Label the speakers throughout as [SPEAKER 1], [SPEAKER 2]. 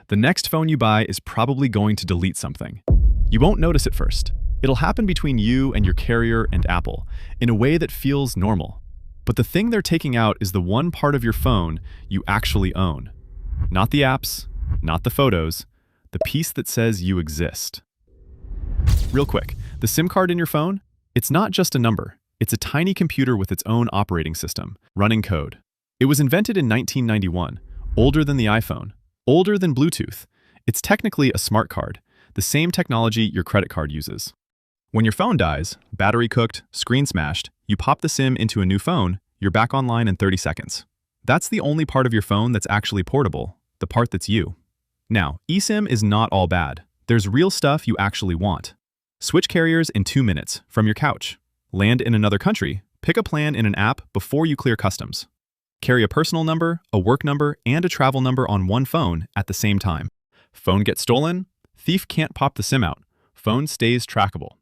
[SPEAKER 1] The next phone you buy is probably going to delete something. You won't notice it first. It'll happen between you and your carrier and Apple in a way that feels normal. But the thing they're taking out is the one part of your phone you actually own. Not the apps, not the photos, the piece that says you exist. Real quick, the SIM card in your phone, it's not just a number. It's a tiny computer with its own operating system, running code. It was invented in 1991, older than the iPhone, older than Bluetooth. It's technically a smart card, the same technology your credit card uses. When your phone dies, battery cooked, screen smashed, you pop the SIM into a new phone, you're back online in 30 seconds. That's the only part of your phone that's actually portable, the part that's you. Now, eSIM is not all bad. There's real stuff you actually want. Switch carriers in 2 minutes from your couch. Land in another country, pick a plan in an app before you clear customs. Carry a personal number, a work number, and a travel number on one phone at the same time. Phone gets stolen, thief can't pop the SIM out. Phone stays trackable.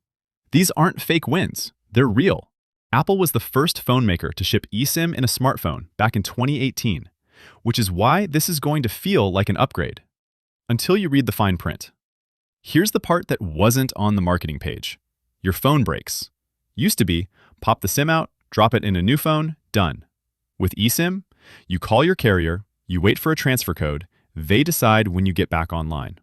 [SPEAKER 1] These aren't fake wins, they're real. Apple was the first phone maker to ship eSIM in a smartphone back in 2018, which is why this is going to feel like an upgrade. Until you read the fine print. Here's the part that wasn't on the marketing page. Your phone breaks. Used to be, pop the SIM out, drop it in a new phone, done. With eSIM, you call your carrier, you wait for a transfer code, they decide when you get back online.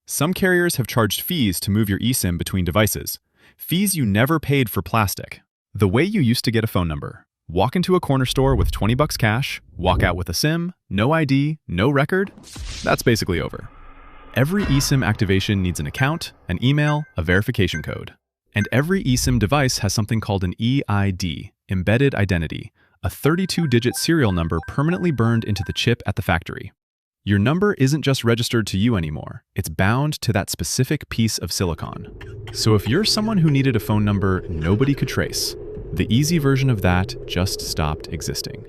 [SPEAKER 1] Some carriers have charged fees to move your eSIM between devices, fees you never paid for plastic. The way you used to get a phone number. Walk into a corner store with 20 bucks cash, walk out with a SIM, no ID, no record, that's basically over. Every eSIM activation needs an account, an email, a verification code. And every eSIM device has something called an EID, embedded identity, a 32-digit serial number permanently burned into the chip at the factory. Your number isn't just registered to you anymore, it's bound to that specific piece of silicon. So if you're someone who needed a phone number nobody could trace, the easy version of that just stopped existing.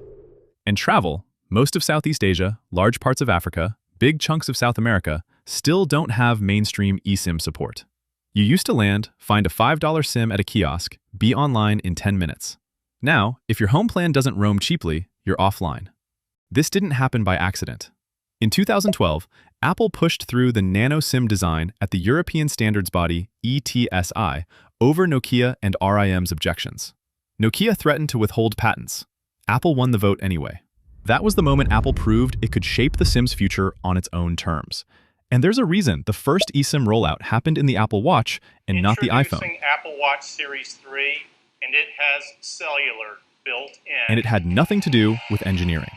[SPEAKER 1] And travel, most of Southeast Asia, large parts of Africa, big chunks of South America, still don't have mainstream eSIM support. You used to land, find a $5 SIM at a kiosk, be online in 10 minutes. Now, if your home plan doesn't roam cheaply, you're offline. This didn't happen by accident. In 2012, Apple pushed through the nano-SIM design at the European standards body ETSI over Nokia and RIM's objections. Nokia threatened to withhold patents. Apple won the vote anyway. That was the moment Apple proved it could shape the SIM's future on its own terms. And there's a reason the first eSIM rollout happened in the Apple Watch and not the iPhone.
[SPEAKER 2] Introducing Apple Watch Series 3, and it has cellular built in.
[SPEAKER 1] And it had nothing to do with engineering.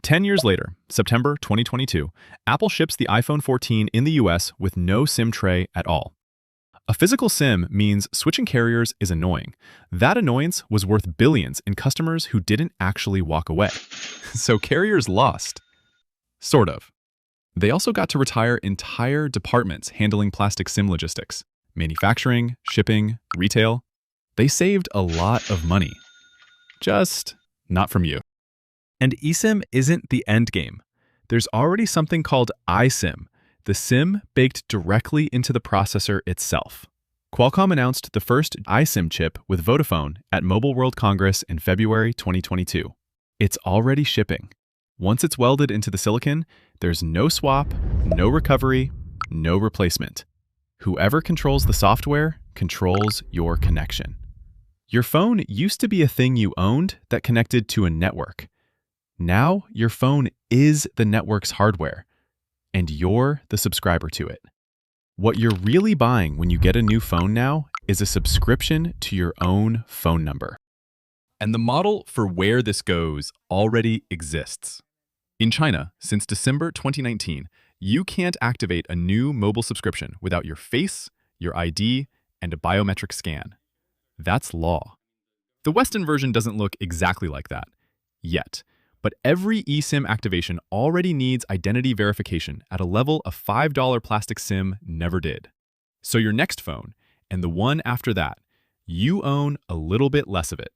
[SPEAKER 1] 10 years later, September 2022, Apple ships the iPhone 14 in the US with no SIM tray at all. A physical SIM means switching carriers is annoying. That annoyance was worth billions in customers who didn't actually walk away. So carriers lost. Sort of. They also got to retire entire departments handling plastic SIM logistics, manufacturing, shipping, retail. They saved a lot of money. Just not from you. And eSIM isn't the end game. There's already something called iSIM, the SIM baked directly into the processor itself. Qualcomm announced the first iSIM chip with Vodafone at Mobile World Congress in February 2022. It's already shipping. Once it's welded into the silicon, there's no swap, no recovery, no replacement. Whoever controls the software controls your connection. Your phone used to be a thing you owned that connected to a network. Now your phone is the network's hardware, and you're the subscriber to it. What you're really buying when you get a new phone now is a subscription to your own phone number. And the model for where this goes already exists. In China, since December 2019, you can't activate a new mobile subscription without your face, your ID, and a biometric scan. That's law. The Western version doesn't look exactly like that, yet, but every eSIM activation already needs identity verification at a level a $5 plastic SIM never did. So your next phone, and the one after that, you own a little bit less of it.